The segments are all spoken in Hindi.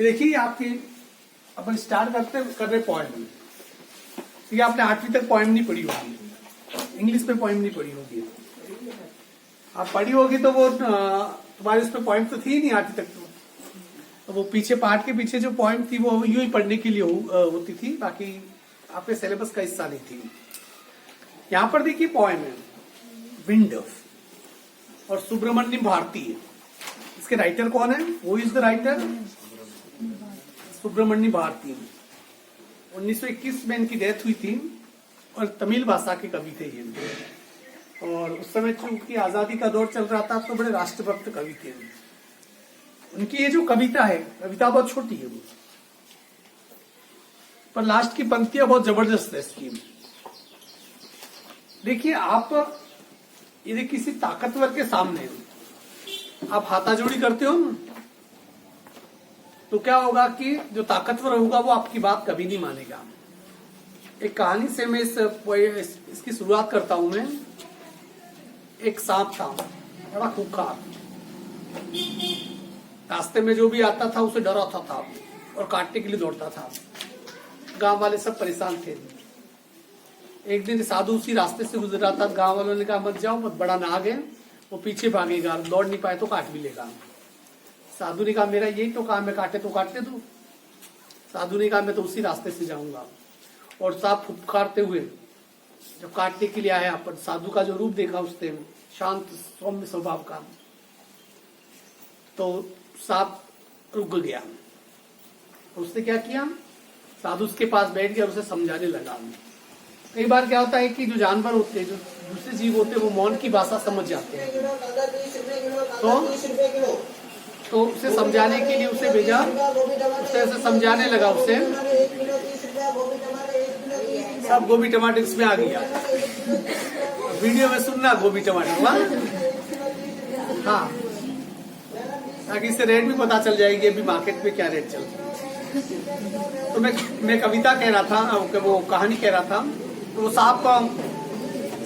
देखिए आपकी अपन स्टार्ट कर रहे पोएम। ये आपने 8वीं तक पोएम नहीं पढ़ी होगी, इंग्लिश में पोएम नहीं पढ़ी होगी। आप पढ़ी होगी तो वो तुम्हारे उस पर पोएम तो थी नहीं 8वीं तक। तो वो पीछे पार्ट के पीछे जो पोएम थी वो यूं ही पढ़ने के लिए होती थी, बाकी आपके सिलेबस का हिस्सा नहीं थी। यहां पर देखिए पोएम है विंड और सुब्रमण्यम भारती है। इसके राइटर कौन है? वो is the writer Subramaniam Bharati. 1921 में इनकी डेथ हुई थी और तमिल भाषा के कवि थे ये। और उस समय चूंकि आजादी का दौर चल रहा था तो बड़े राष्ट्रभक्त कवि थे। उनकी ये जो कविता है, कविता बहुत छोटी है वो, पर लास्ट की पंक्तियां बहुत जबरदस्त है इसकी। देखिए आप यदि किसी ताकतवर के सामने आप हाथाजोड़ी करते हो तो क्या होगा कि जो ताकतवर होगा वो आपकी बात कभी नहीं मानेगा। एक कहानी से मैं इसकी शुरुआत करता हूं। मैं एक सांप था बड़ा खूंखार, रास्ते में जो भी आता था उसे डराता था और काटने के लिए दौड़ता था। गांव वाले सब परेशान थे। एक दिन साधु उसी रास्ते से गुजर रहा था। गांव वालों ने कहा मत जाओ, मत, बड़ा नाग है, वो पीछे भागेगा, दौड़ नहीं पाए तो काट भी लेगा। साधु ने कहा मेरा यही तो काम है, काटे तो काटने दो। साधु ने कहा मैं तो उसी रास्ते से जाऊंगा। और सांप फुफकारते हुए जब काटने के लिए आया, पर साधु का जो रूप देखा उसने, शांत सौम्य स्वभाव का, तो सांप रुक गया। उसने क्या किया, साधु उसके पास बैठ गया और उसे समझाने लगा। कई बार क्या होता है कि जो जानवर होते हैं, जो दूसरे जीव होते हैं, वो मौन की भाषा समझ जाते हैं। तो उसे समझाने के लिए उसे भेजा, उसे ऐसे समझाने लगा उसे। सब गोभी टमाटर इसमें आ गया। वीडियो में सुनना गोभी टमाटर, हाँ, ताकि इससे रेट भी पता चल जाएगी अभी मार्केट में क्या रेट चल रहा है। तो मैं कविता कह रहा था, वो कहानी कह रहा था। तो वो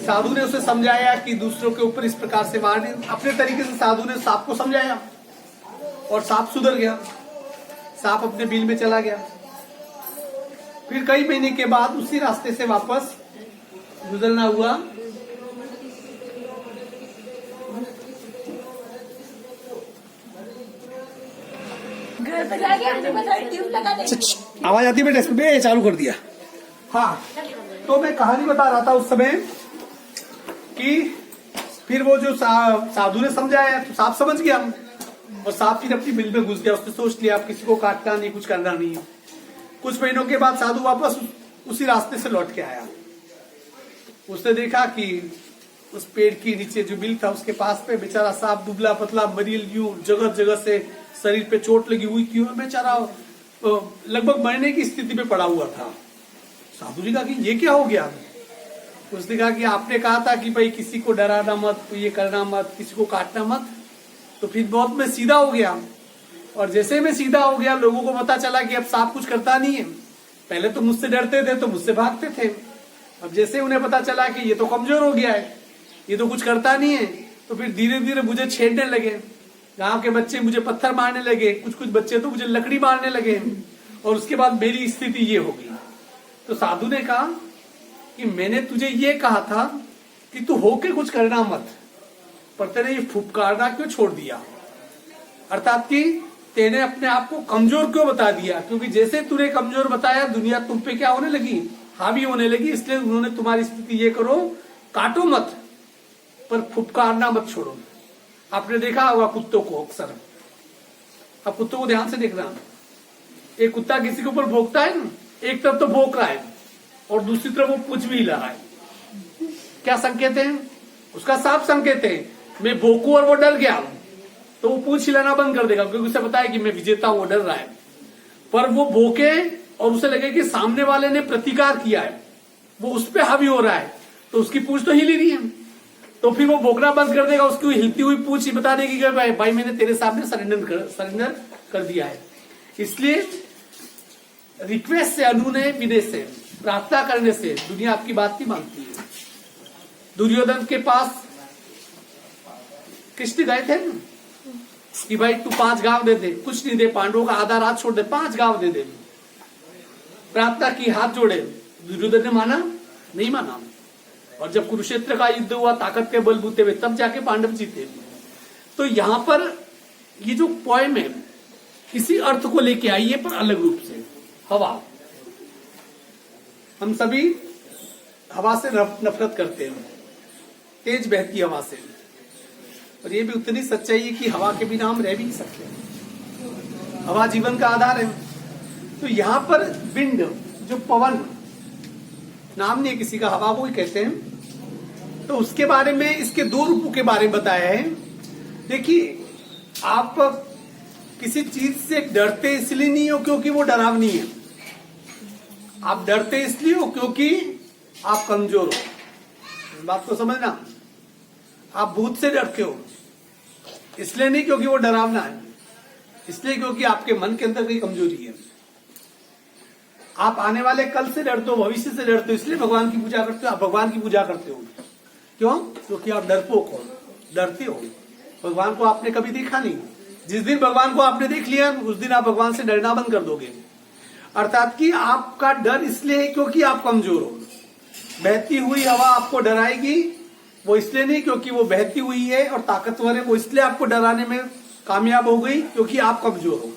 साधु ने उसे समझाया कि दूसरों के ऊपर इस प्रकार से मारने, अपने तरीके से साधु ने सांप को समझाया और सांप सुधर गया। सांप अपने बिल में चला गया। फिर कई महीने के बाद उसी रास्ते से वापस गुजरना हुआ। आवाज आती बेटा? इसमें चालू कर दिया। हाँ, तो मैं कहानी बता रहा था उस समय कि फिर वो जो साधु ने समझाया तो सांप समझ गया और सांप फिर अपनी बिल में घुस गया। उसने सोच लिया अब किसी को काटना नहीं, कुछ करना नहीं। कुछ महीनों के बाद साधु वापस उसी रास्ते से लौट के आया। उसने देखा कि उस पेड़ के नीचे जो बिल था उसके पास पे बेचारा सांप दुबला पतला मरील, यूं जगह जगह से शरीर पे चोट लगी हुई थी और बेचारा लगभग मरने की स्थिति पे पड़ा हुआ था। साधु ने कहा कि ये क्या हो गया? उसने कहा कि आपने कहा था कि भाई किसी को डराना मत, ये करना मत, किसी को काटना मत। तो फिर बहुत मैं सीधा हो गया और जैसे मैं सीधा हो गया लोगों को पता चला कि अब सांप कुछ करता नहीं है। पहले तो मुझसे डरते थे, तो मुझसे भागते थे। अब जैसे उन्हें पता चला कि ये तो कमजोर हो गया है, ये तो कुछ करता नहीं है, तो फिर धीरे धीरे मुझे छेड़ने लगे। गांव के बच्चे मुझे पत्थर मारने लगे, कुछ बच्चे तो मुझे लकड़ी मारने लगे और उसके बाद मेरी स्थिति ये हो गई। तो साधु ने कहा कि मैंने तुझे ये कहा था कि तू होके कुछ करना मत, पर तेने ये फुफकारना क्यों छोड़ दिया? अर्थात कि तेने अपने आप को कमजोर क्यों बता दिया? क्योंकि जैसे तूने कमजोर बताया दुनिया तुम पे क्या होने लगी, हावी होने लगी। इसलिए उन्होंने तुम्हारी स्थिति ये करो, काटो मत पर फुफकारना मत छोड़ो। आपने देखा होगा कुत्तों को अक्सर, अब कुत्तों को ध्यान से देखना। एक कुत्ता किसी के ऊपर भौंकता है ना, एक तरफ तो भौंक रहा है और दूसरी तरफ वो पूंछ भी हिला रहा है। क्या संकेत है? उसका साफ संकेत है, मैं भौंकू और वो डर गया तो वो पूंछ हिलाना बंद कर देगा, क्योंकि उसे पता है कि मैं विजेता हूं, वो डर रहा है। पर वो भौंके और उसे लगे कि सामने वाले ने प्रतिकार किया है, वो उस पर हावी हो रहा है, तो उसकी पूंछ तो हिल ही रही है। तो फिर वो भौंकना बंद कर देगा, उसकी हिलती हुई पूंछ ही बता देगी कि भाई मैंने तेरे सामने सरेंडर कर दिया है। इसलिए रिक्वेस्ट से, अनुनय विनय से, प्रार्थना करने से दुनिया आपकी बात नहीं मानती है। दुर्योधन के पास कृष्ण गए थे, कि भाई तू 5 गांव दे दे, कुछ नहीं दे, पांडवों का आधा राज छोड़ दे, 5 गांव दे दे। प्रार्थना की, हाथ जोड़े। दुर्योधन ने माना नहीं माना। और जब कुरुक्षेत्र का युद्ध हुआ ताकत के बलबूते हुए, तब जाके पांडव जीते। तो यहां पर ये जो पोएम है इसी अर्थ को लेके आई है, पर अलग रूप से। हवा, हम सभी हवा से नफरत करते हैं, तेज बहती हवा से। और ये भी उतनी सच्चाई है कि हवा के बिना हम रह भी नहीं सकते। हवा जीवन का आधार है। तो यहां पर विंड, जो पवन, नाम नहीं है किसी का, हवा को ही कहते हैं। तो उसके बारे में, इसके 2 रूपों के बारे में बताया है। देखिए, आप किसी चीज से डरते इसलिए नहीं हो क्योंकि वो डरावनी है। आप डरते इसलिए हो क्योंकि आप कमजोर हो। इस बात को समझना। आप भूत से डरते हो इसलिए नहीं क्योंकि वो डरावना है, इसलिए क्योंकि आपके मन के अंदर कोई कमजोरी है। आप आने वाले कल से डरते हो, भविष्य से डरते हो, इसलिए भगवान की पूजा करते हो। आप भगवान की पूजा करते हो क्यों? क्योंकि आप डरपोक हो, डरते हो। भगवान को आपने कभी देखा नहीं। जिस दिन भगवान को आपने देख लिया उस दिन आप भगवान से डरना बंद कर दोगे। अर्थात कि आपका डर इसलिए है क्योंकि आप कमजोर हो। बहती हुई हवा आपको डराएगी, वो इसलिए नहीं क्योंकि वो बहती हुई है और ताकतवर है, वो इसलिए आपको डराने में कामयाब हो गई क्योंकि आप कमजोर हो।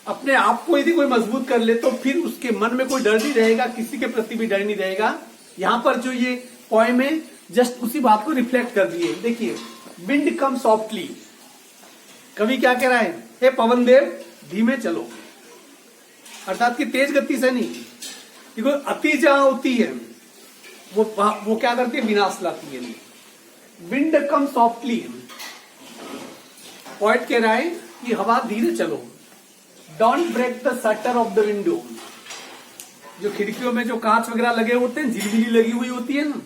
अपने आप को यदि कोई मजबूत कर ले तो फिर उसके मन में कोई डर नहीं रहेगा, किसी के प्रति भी डर नहीं रहेगा। यहां पर जो ये पोएम है जस्ट उसी बात को रिफ्लेक्ट कर रही है। देखिए, विंड कम सॉफ्टली, कवि क्या कह रहा है? हे पवन देव, धीमे चलो। अर्थात कि तेज गति से नहीं, क्योंकि अति जहां होती है वो क्या करती है? विनाश लाती है। विंड कम सॉफ्टली, पॉइंट कह रहा है कि हवा धीरे चलो। Don't break the shutter of the window. जो खिड़कियों में जो कांच वगैरह लगे होते हैं, झिलमिली लगी हुई होती है ना,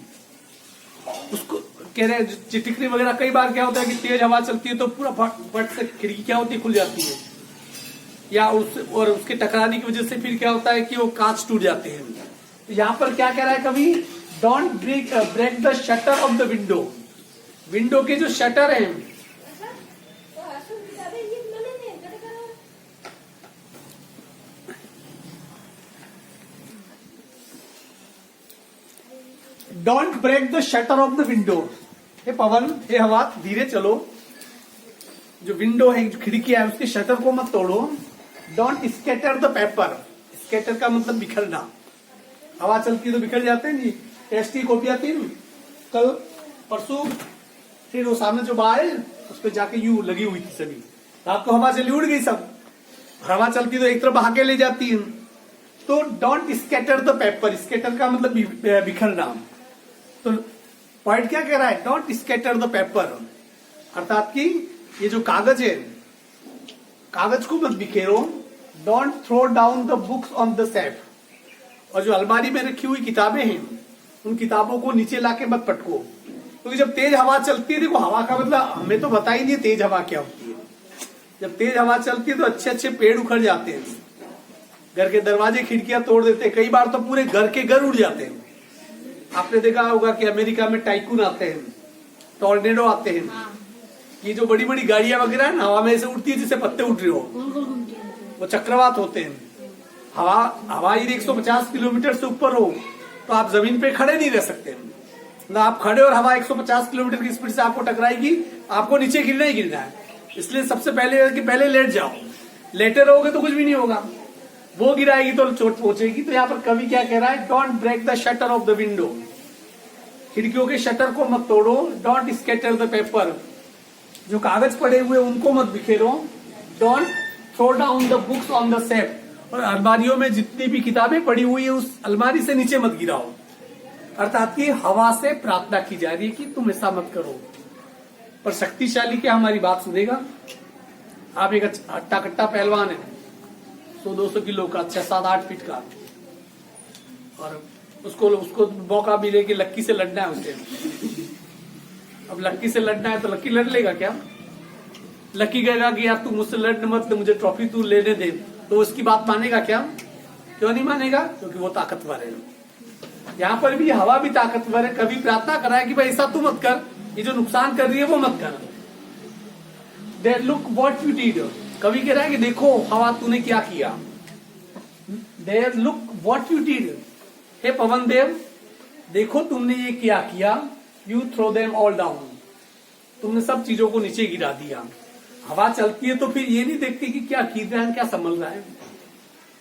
उसको कह रहे हैं। चिटिकनी वगैरह कई बार क्या होता है कि तेज हवा चलती है तो पूरा फट से खिड़की क्या होती है? खुल जाती है, या और उसके टकराने की वजह से फिर क्या होता है कि वो कांच टूट जाते हैं। तो यहां पर क्या कह रहा है कभी? Don't break the shutter of the window. Window के जो शटर है, don't break the shutter of the window. हे पवन, हे हवा, धीरे चलो। जो विंडो है, जो खिड़की है, उसके शटर को मत तोड़ो। Don't scatter the paper. Scatter का मतलब बिखरना। हवा चलती है तो बिखर जाते हैं नहीं। टेस्ट की कॉपी आती है, कल परसों फिर वो सामने जो बाहर है उस पर जाके यूं लगी हुई थी सभी, रात को हवा चली उड़ गई सब। हवा चलती तो एक तरफ बहा के ले जाती है। तो don't scatter the paper. Scatter का मतलब बिखरना। तो पॉइंट क्या कह रहा है? Don't scatter the paper. अर्थात कि ये जो कागज है, कागज को मत बिखेरो। Don't throw down the books on the shelf. और जो अलमारी में रखी हुई किताबें हैं उन किताबों को नीचे लाके मत पटको। क्योंकि जब तेज हवा चलती है, देखो हवा का मतलब हमें तो पता ही नहीं तेज हवा क्या होती है। जब तेज हवा चलती है तो अच्छे अच्छे पेड़ उखड़ जाते हैं, घर के दरवाजे खिड़कियां तोड़ देते हैं, कई बार तो पूरे घर के घर उड़ जाते हैं। आपने देखा होगा कि अमेरिका में टाइकून आते हैं, टॉर्नेडो आते हैं। ये जो बड़ी बड़ी गाड़ियां वगैरह ना हवा में ऐसे उड़ती है जैसे पत्ते उठ रहे हो, वो चक्रवात होते हैं। हवा यदि 150 किलोमीटर से ऊपर हो तो आप जमीन पे खड़े नहीं रह सकते ना। आप खड़े और हवा 150 किलोमीटर की स्पीड से आपको टकराएगी, आपको नीचे गिरना ही गिरना है। इसलिए सबसे पहले लेट जाओ। लेटे रहोगे तो कुछ भी नहीं होगा, वो गिराएगी तो चोट पहुंचेगी। तो यहाँ पर कवि क्या कह रहा है? Don't break the shutter of the window. खिड़कियों के शटर को मत तोड़ो। Don't scatter the paper. जो कागज पड़े हुए उनको मत बिखेरो। Don't throw down the books on the shelf. और अलमारियों में जितनी भी किताबें पड़ी हुई है उस अलमारी से नीचे मत गिराओ। अर्थात कि हवा से प्रार्थना की जा रही है कि तुम ऐसा मत करो। पर शक्तिशाली क्या हमारी बात सुनेगा? आप एक हट्टा कट्टा पहलवान है, 100-200 किलो का, 6-7-8 फीट का, और उसको मौका मिले कि लक्की से लड़ना है उसे। अब लक्की से लड़ना है तो लक्की लड़ लेगा क्या? लक्की कहेगा कि यार तू मुझसे लड़ मत, मुझे ट्रॉफी तू लेने दे, तो उसकी बात मानेगा क्या? क्यों नहीं मानेगा? क्योंकि वो ताकतवर है। यहाँ पर भी हवा भी ताकतवर है। कभी प्रार्थना कर रहा है कि भाई ऐसा तू मत कर, ये जो नुकसान कर रही है वो मत कर। There look what you did. कवि कह रहा है कि देखो हवा तूने क्या किया। There look what you did, हे पवन देव देखो तुमने ये क्या किया। You throw them all down, तुमने सब चीजों को नीचे गिरा दिया। हवा चलती है तो फिर ये नहीं देखती कि क्या गिर रहा है क्या संभल रहा है,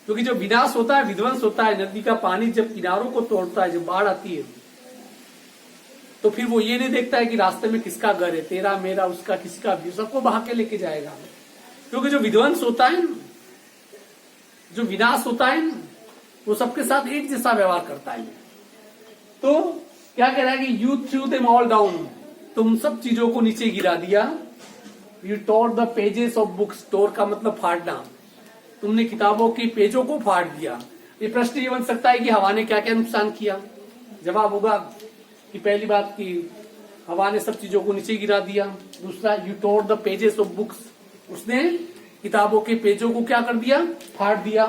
क्योंकि जब विनाश होता है विध्वंस होता है, नदी का पानी जब किनारों को तोड़ता है, जब बाढ़ आती है तो फिर वो ये नहीं देखता है कि रास्ते में किसका घर है, तेरा मेरा उसका किसका भी, सबको बहा के लेके जाएगा। क्योंकि जो विध्वंस होता है, जो विनाश होता है, वो सबके साथ एक जैसा व्यवहार करता है। तो क्या कह रहा है कि you threw them all down, तुम सब चीजों को नीचे गिरा दिया। You tore the pages of books, tore का मतलब फाड़ना, तुमने किताबों के पेजों को फाड़ दिया। ये प्रश्न ये बन सकता है कि हवा ने क्या क्या नुकसान किया। जवाब होगा कि पहली बात कि हवा ने सब चीजों को नीचे गिरा दिया। दूसरा, you tore the pages of books, उसने किताबों के पेजों को क्या कर दिया, फाड़ दिया।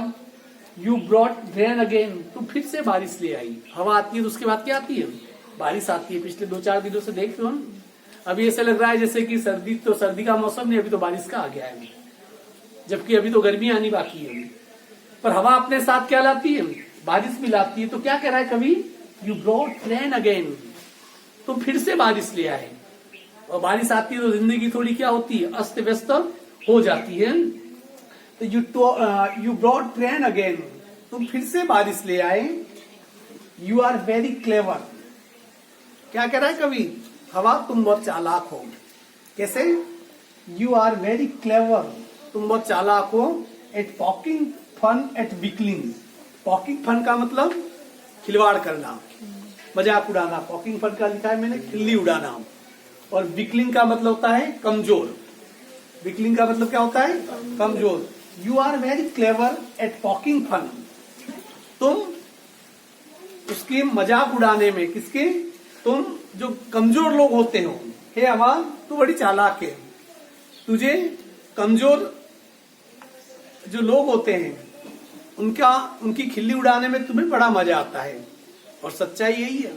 यू ब्रॉट रेन अगेन, तो फिर से बारिश ले आई। हवा आती है तो उसके बाद क्या आती है, बारिश आती है। पिछले 2-4 दिनों से देख लो, अभी ऐसे लग रहा है जैसे कि सर्दी का मौसम नहीं, अभी तो बारिश का आ गया है, जबकि अभी तो गर्मी आनी बाकी है। पर हवा अपने साथ क्या लाती है, बारिश भी लाती है। तो क्या कह रहा है कवि, यू ब्रॉट रेन अगेन, तो फिर से बारिश ले आए। और बारिश आती है तो जिंदगी थोड़ी क्या होती है, अस्त व्यस्त हो जाती है। तो यू ब्रॉट रेन अगेन, तुम फिर से बारिश ले आए। यू आर वेरी क्लेवर, क्या कह रहा है कवि, हवा तुम बहुत चालाक हो। कैसे, यू आर वेरी क्लेवर, तुम बहुत चालाक हो। At poking fun at weakling, poking fun का मतलब खिलवाड़ करना, मजाक उड़ाना। पॉकिंग फन का लिखा है मैंने खिल्ली उड़ाना। और विकलिंग का मतलब होता है कमजोर। विकलिंग का मतलब क्या होता है, कमजोर। You are very clever at poking fun, तुम उसके मजाक उड़ाने में, किसके, तुम जो कमजोर लोग होते हो, हे हवा तू बड़ी चालाक है। तुझे कमजोर जो लोग होते हैं उनकी खिल्ली उड़ाने में तुम्हें बड़ा मजा आता है। और सच्चाई यही है।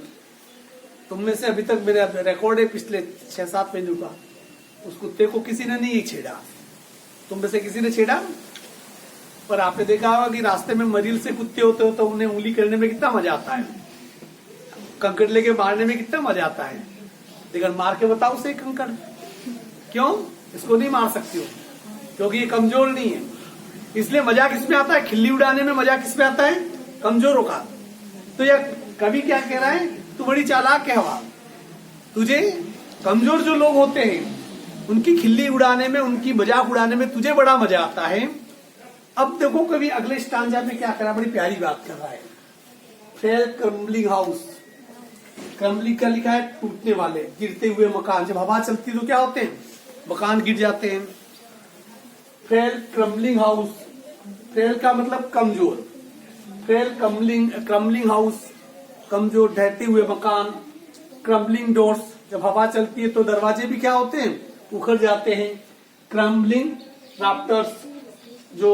तुम में से अभी तक मेरा रिकॉर्ड है पिछले 6-7 महीनों का, उस कुत्ते को किसी ने नहीं छेड़ा। तुम में से किसी ने छेड़ा? पर आपने देखा होगा कि रास्ते में मरील से कुत्ते होते हो तो उन्हें उंगली करने में कितना मजा आता है, कंकड़ लेके मारने में कितना मजा आता है। लेकिन मार के बताओ उसे कंकड़, क्यों इसको नहीं मार सकती हो, क्योंकि ये कमजोर नहीं है। इसलिए मजा किसमें आता है, खिल्ली उड़ाने में मजा किसमें आता है, कमजोरों का। तो यह कवि क्या कह रहा है, तू बड़ी चालाक है हवा, तुझे कमजोर जो लोग होते हैं उनकी खिल्ली उड़ाने में, उनकी मजाक उड़ाने में तुझे बड़ा मजा आता है। अब देखो कवि अगले स्टांजा में क्या कर रहा है, बड़ी प्यारी बात कर रहा है। फेल क्रम्बलिंग हाउस, क्रम्बलिंग का लिखा है टूटने वाले, गिरते हुए मकान। जब हवा चलती तो क्या होते हैं, मकान गिर जाते हैं। फेल क्रम्बलिंग हाउस, फेल का मतलब कमजोर, फेल क्रम्बलिंग हाउस, कमजोर ढहते हुए मकान। क्रम्बलिंग डोर्स, जब हवा चलती है तो दरवाजे भी क्या होते हैं, उखड़ जाते हैं। क्रम्बलिंग राफ्टर्स, जो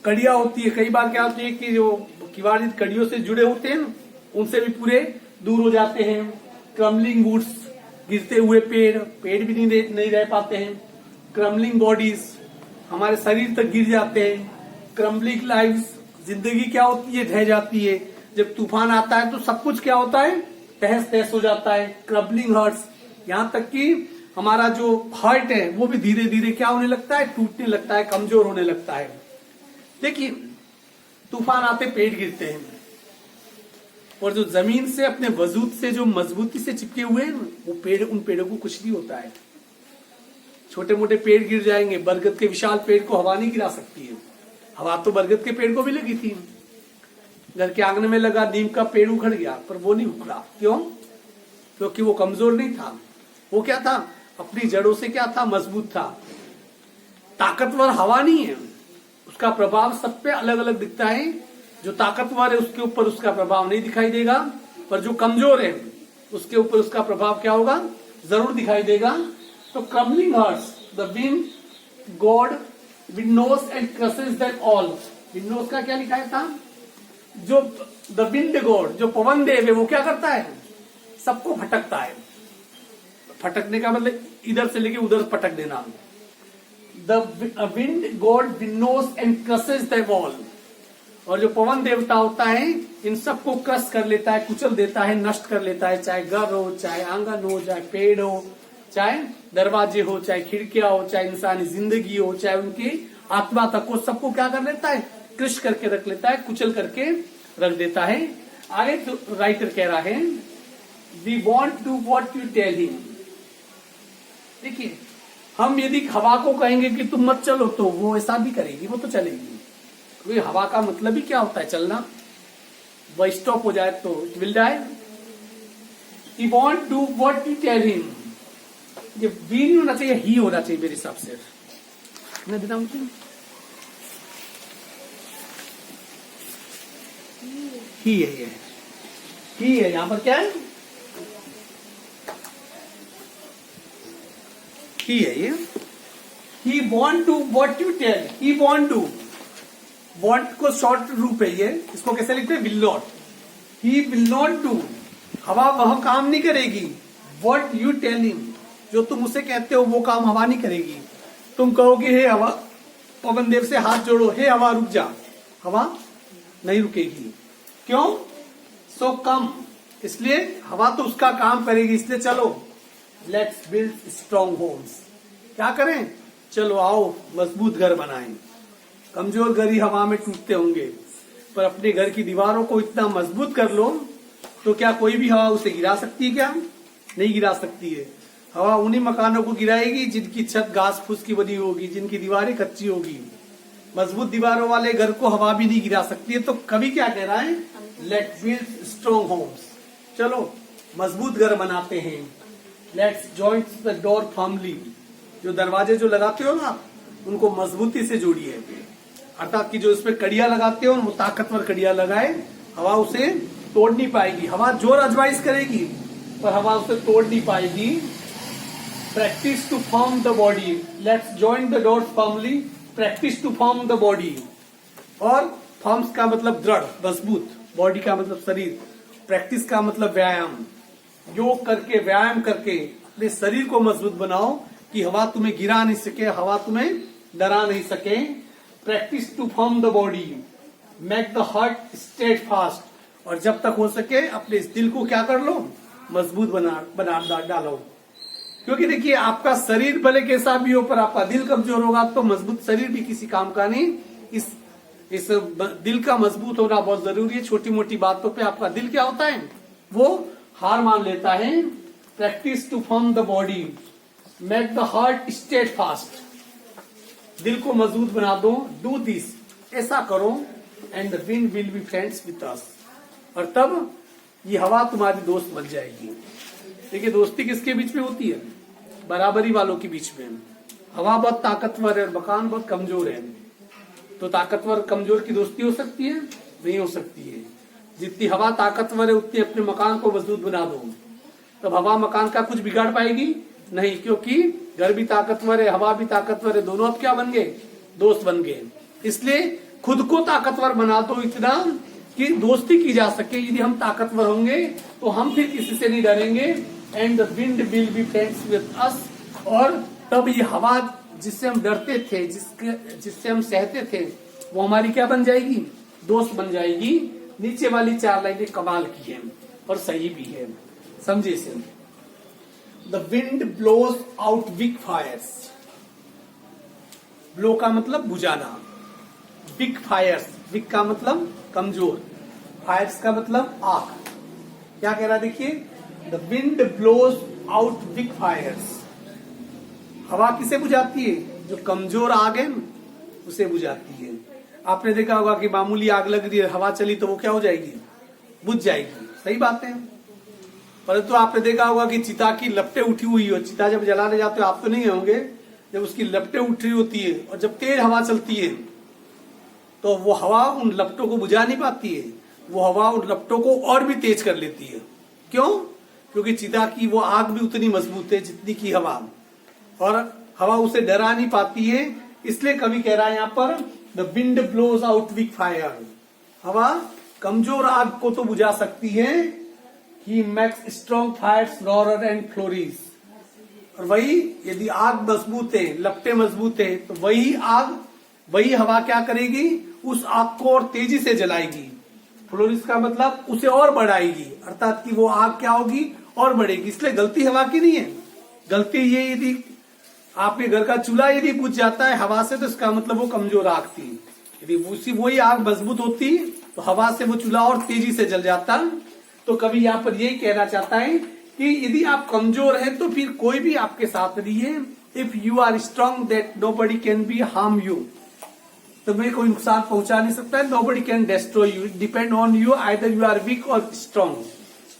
कड़ियां होती है, कई बार क्या होती है कि जो किवाड़ कड़ियों से जुड़े होते हैं उनसे भी पूरे दूर हो जाते हैं। क्रम्बलिंग वुड्स, गिरते हुए पेड़, पेड़ भी नहीं रह पाते हैं। क्रम्बलिंग बॉडीज, हमारे शरीर तक गिर जाते हैं। क्रम्बलिंग लाइव्स, जिंदगी क्या होती है, ढह जाती है। जब तूफान आता है तो सब कुछ क्या होता है, तहस तहस हो जाता है। क्रम्बलिंग हर्ट्स, यहाँ तक कि हमारा जो हार्ट है वो भी धीरे धीरे क्या होने लगता है, टूटने लगता है, कमजोर होने लगता है। देखिए तूफान आते पेड़ गिरते हैं, और जो जमीन से अपने वजूद से जो मजबूती से चिपके हुए हैं वो पेड़, उन पेड़ों को कुछ नहीं होता है। छोटे मोटे पेड़ गिर जाएंगे, बरगद के विशाल पेड़ को हवा नहीं गिरा सकती है। हवा तो बरगद के पेड़ को भी लगी थी, घर के आंगन में लगा नीम का पेड़ उखड़ गया, पर वो नहीं उखड़ा। क्यों? क्योंकि वो कमजोर नहीं था, वो क्या था, अपनी जड़ों से क्या था, मजबूत था। ताकतवर हवा नहीं है, उसका प्रभाव सब पे अलग अलग दिखता है। जो ताकतवर है उसके ऊपर उसका प्रभाव नहीं दिखाई देगा, पर जो कमजोर है उसके ऊपर उसका प्रभाव क्या होगा, जरूर दिखाई देगा। तो crumbling hearts, the wind god winnows and crushes that all. Windows का क्या लिखा था, जो द विंड गॉड, जो पवन देव है वो क्या करता है, सबको भटकता है। फटकने का मतलब इधर से लेके उधर पटक देना। The wind god winnows and crushes the wall. और जो पवन देवता होता है इन सबको क्रश कर लेता है, कुचल देता है, नष्ट कर लेता है, चाहे घर हो, चाहे आंगन हो, चाहे पेड़ हो, चाहे दरवाजे हो, चाहे खिड़कियां हो, चाहे इंसानी जिंदगी हो, चाहे उनकी आत्मा तक हो, सबको क्या कर लेता है, क्रश करके रख लेता है, कुचल करके रख देता है। आगे तो राइटर कह रहा है we want to what you tell him. देखिए, हम यदि हवा को कहेंगे कि तुम मत चलो तो वो ऐसा भी करेगी, वो तो चलेगी। क्योंकि हवा का मतलब ही क्या होता है, चलना। वह स्टॉप हो जाए तो it will die. We want to what you tell him. ये वी नहीं होना चाहिए, ही होना चाहिए मेरे हिसाब से। मैं देता हूं ही है, ये ही है, यहां पर क्या है, ही है ये। He won't to what you tell, he won't to, won't को शॉर्ट रूप है ये, इसको कैसे लिखते हैं, will not. He will not do, हवा वह काम नहीं करेगी। वॉट यू टेल हिम, जो तुम उसे कहते हो वो काम हवा नहीं करेगी। तुम कहोगे हे हवा, पवन देव से हाथ जोड़ो, हे हवा रुक जा, हवा नहीं रुकेगी। क्यों, सो कम, इसलिए हवा तो उसका काम करेगी, इसलिए चलो लेट्स बिल्ड स्ट्रॉन्ग होम्स। क्या करें, चलो आओ मजबूत घर बनाएं। कमजोर घर ही हवा में टूटते होंगे, पर अपने घर की दीवारों को इतना मजबूत कर लो तो क्या कोई भी हवा उसे गिरा सकती है, क्या नहीं गिरा सकती है। हवा उन्हीं मकानों को गिराएगी जिनकी छत घास फूस की बनी होगी, जिनकी दीवारें कच्ची होगी। मजबूत दीवारों वाले घर को हवा भी नहीं गिरा सकती है। तो कवि क्या कह रहा है, लेट्स बिल्ड स्ट्रॉन्ग होम्स, चलो मजबूत घर बनाते हैं। Let's joint the door firmly, जो दरवाजे जो लगाते हो ना उनको मजबूती से जोड़िए, अर्थात कि जो इसमें कड़ियां लगाते हो वो ताकतवर कड़ियां लगाए, हवा उसे तोड़ नहीं पाएगी। हवा जोर आजमाइश करेगी पर हवा उसे तोड़ नहीं पाएगी। Practice to form the body, let's join the door firmly, practice to form the body. और फॉर्म्स का मतलब दृढ़ मजबूत, बॉडी का मतलब शरीर, प्रैक्टिस का मतलब व्यायाम। योग करके, व्यायाम करके अपने शरीर को मजबूत बनाओ कि हवा तुम्हें गिरा नहीं सके, हवा तुम्हें डरा नहीं सके। Practice to form the body, make the heart steadfast, और जब तक हो सके अपने इस दिल को क्या कर लो, मजबूत बना डालो। क्योंकि देखिए, आपका शरीर भले कैसा भी हो पर आपका दिल कमजोर होगा तो मजबूत शरीर भी किसी काम का नहीं। इस दिल का मजबूत होना बहुत जरूरी है। छोटी मोटी बातों पे आपका दिल क्या होता है, वो हार मान लेता है। Practice to form the body, make the heart steadfast, दिल को मजबूत बना दो। डू दिस, ऐसा करो, and the wind will be friends with us, और तब ये हवा तुम्हारी दोस्त बन जाएगी। देखिए, दोस्ती किसके बीच में होती है, बराबरी वालों के बीच में। हवा बहुत ताकतवर है और मकान बहुत कमजोर है, तो ताकतवर कमजोर की दोस्ती हो सकती है, नहीं हो सकती है। जितनी हवा ताकतवर है उतनी अपने मकान को मजबूत बना दो, तब हवा मकान का कुछ बिगाड़ पाएगी नहीं, क्योंकि घर भी ताकतवर है, हवा भी ताकतवर है, दोनों अब क्या बन गए, दोस्त बन गए। इसलिए खुद को ताकतवर बना दो इतना कि दोस्ती की जा सके। यदि हम ताकतवर होंगे तो हम फिर किसी से नहीं डरेंगे। And the wind will be friends with us, और तब ये हवा जिससे हम डरते थे, जिससे हम सहते थे, वो हमारी क्या बन जाएगी, दोस्त बन जाएगी। नीचे वाली 4 लाइनें कमाल की है और सही भी है, समझे इसे। The wind blows out weak fires, blow का मतलब बुझाना, वीक फायर्स, वीक का मतलब कमजोर, फायर्स का मतलब आग। क्या कह रहा है देखिए, the wind blows out weak fires, हवा किसे बुझाती है, जो कमजोर आग है उसे बुझाती है। आपने देखा होगा कि मामूली आग लग रही है, हवा चली तो वो क्या हो जाएगी, बुझ जाएगी, सही बात है। परंतु आपने देखा होगा कि चिता की लपटें उठी हुई हो, चिता जब जलाने जाते हो, आप तो नहीं होंगे, जब उसकी लपटें उठी होती है और जब तेज हवा चलती है तो वो हवा उन लपटों को बुझा नहीं पाती है, वो हवा उन लपटों को और भी तेज कर लेती है। क्यों, क्योंकि चिता की वो आग भी उतनी मजबूत है जितनी की हवा, और हवा उसे डरा नहीं पाती है। इसलिए कवि कह रहा है यहाँ पर, the wind blows out weak fire, हवा कमजोर आग को तो बुझा सकती है। He makes strong fires roar and flourish, और वही यदि आग मजबूत है, लपटें मजबूत है, तो वही हवा क्या करेगी, उस आग को और तेजी से जलाएगी। फ्लोरिस का मतलब उसे और बढ़ाएगी, अर्थात कि वो आग क्या होगी, और बढ़ेगी। इसलिए गलती हवा की नहीं है, गलती ये यदि आपके घर का चूल्हा यदि बुझ जाता है हवा से, तो इसका मतलब वो कमजोर आग थी। यदि वही आग मजबूत होती तो हवा से वो चूल्हा और तेजी से जल जाता। तो कवि यहाँ पर यही कहना चाहता है कि यदि आप कमजोर हैं तो फिर कोई भी आपके साथ नहीं है। If you are strong that nobody can be harm you, तुम्हें कोई नुकसान पहुंचा नहीं सकता है। Nobody can destroy you, depend on you, either you are weak और स्ट्रांग।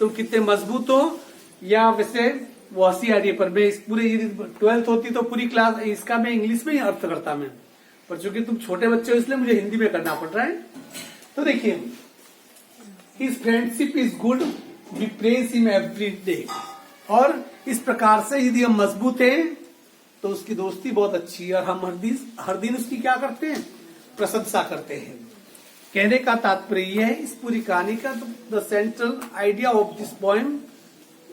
तुम कितने मजबूत हो या वैसे वो हंसी आ रही है, पर मैं इस पूरे 12th होती तो पूरी क्लास इसका मैं इंग्लिश में ही अर्थ करता मैं, पर चूंकि तुम छोटे बच्चे हो इसलिए मुझे हिंदी में करना पड़ रहा है। तो देखिए, his friendship is good, we praise him every day. और इस प्रकार से यदि हम मजबूत हैं तो उसकी दोस्ती बहुत अच्छी है, और हम हर दिन उसकी क्या करते हैं, प्रशंसा करते हैं। कहने का तात्पर्य यह है इस पूरी कहानी का, the central idea of this poem,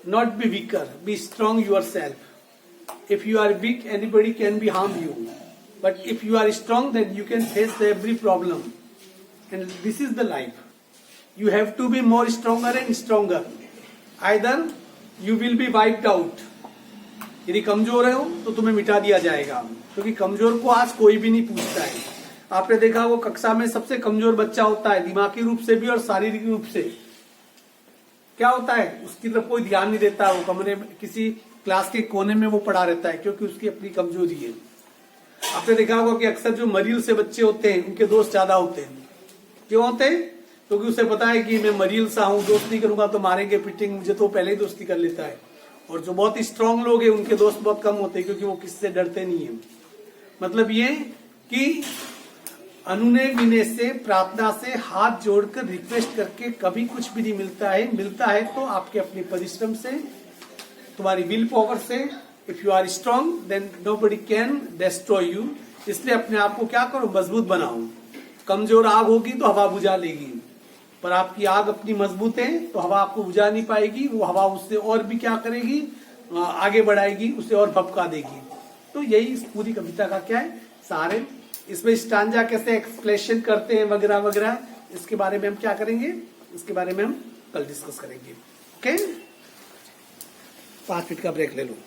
not be weaker, be strong yourself. If you are weak anybody can be harm you, but if you are strong then you can face every problem, and this is the life. You have to be more stronger and stronger. Either you will be wiped out. यदि कमजोर हो तो तुम्हें मिटा दिया जाएगा, क्योंकि कमजोर को आज कोई भी नहीं पूछता है। आपने देखा वो कक्षा में सबसे कमजोर बच्चा होता है, दिमागी रूप से भी और शारीरिक रूप से। क्या होता है, उसकी तरफ कोई ध्यान नहीं देता, वो कमरे में किसी क्लास के कोने में वो पड़ा रहता है, क्योंकि उसकी अपनी कमजोरी है। आपने देखा होगा कि अक्सर जो मरील से बच्चे होते हैं उनके दोस्त ज्यादा होते हैं। क्यों होते हैं, क्योंकि उसे पता है कि मैं मरील सा हूं, दोस्त नहीं करूंगा तो मारेंगे पीटेंगे मुझे, तो पहले ही दोस्ती कर लेता है। और जो बहुत स्ट्रांग लोग हैं उनके दोस्त बहुत कम होते हैं, क्योंकि वो किसी से डरते नहीं है। मतलब ये कि अनुनय विनय से, प्रार्थना से, हाथ जोड़कर रिक्वेस्ट करके कभी कुछ भी नहीं मिलता है। मिलता है तो आपके अपने परिश्रम से, तुम्हारी विल पावर से। If you are strong then nobody can destroy you. इसलिए अपने आप को क्या करो, मजबूत बनाओ। कमजोर आग होगी तो हवा बुझा लेगी, पर आपकी आग अपनी मजबूत है तो हवा आपको बुझा नहीं पाएगी। वो हवा उससे और भी क्या करेगी, आगे बढ़ाएगी, उसे और भपका देगी। तो यही इस पूरी कविता का क्या है, सारे। इसमें स्टांजा कैसे एक्सप्लेनेशन करते हैं वगैरह वगैरह, इसके बारे में हम क्या करेंगे, इसके बारे में हम कल डिस्कस करेंगे। ओके, 5 मिनट का ब्रेक ले लो।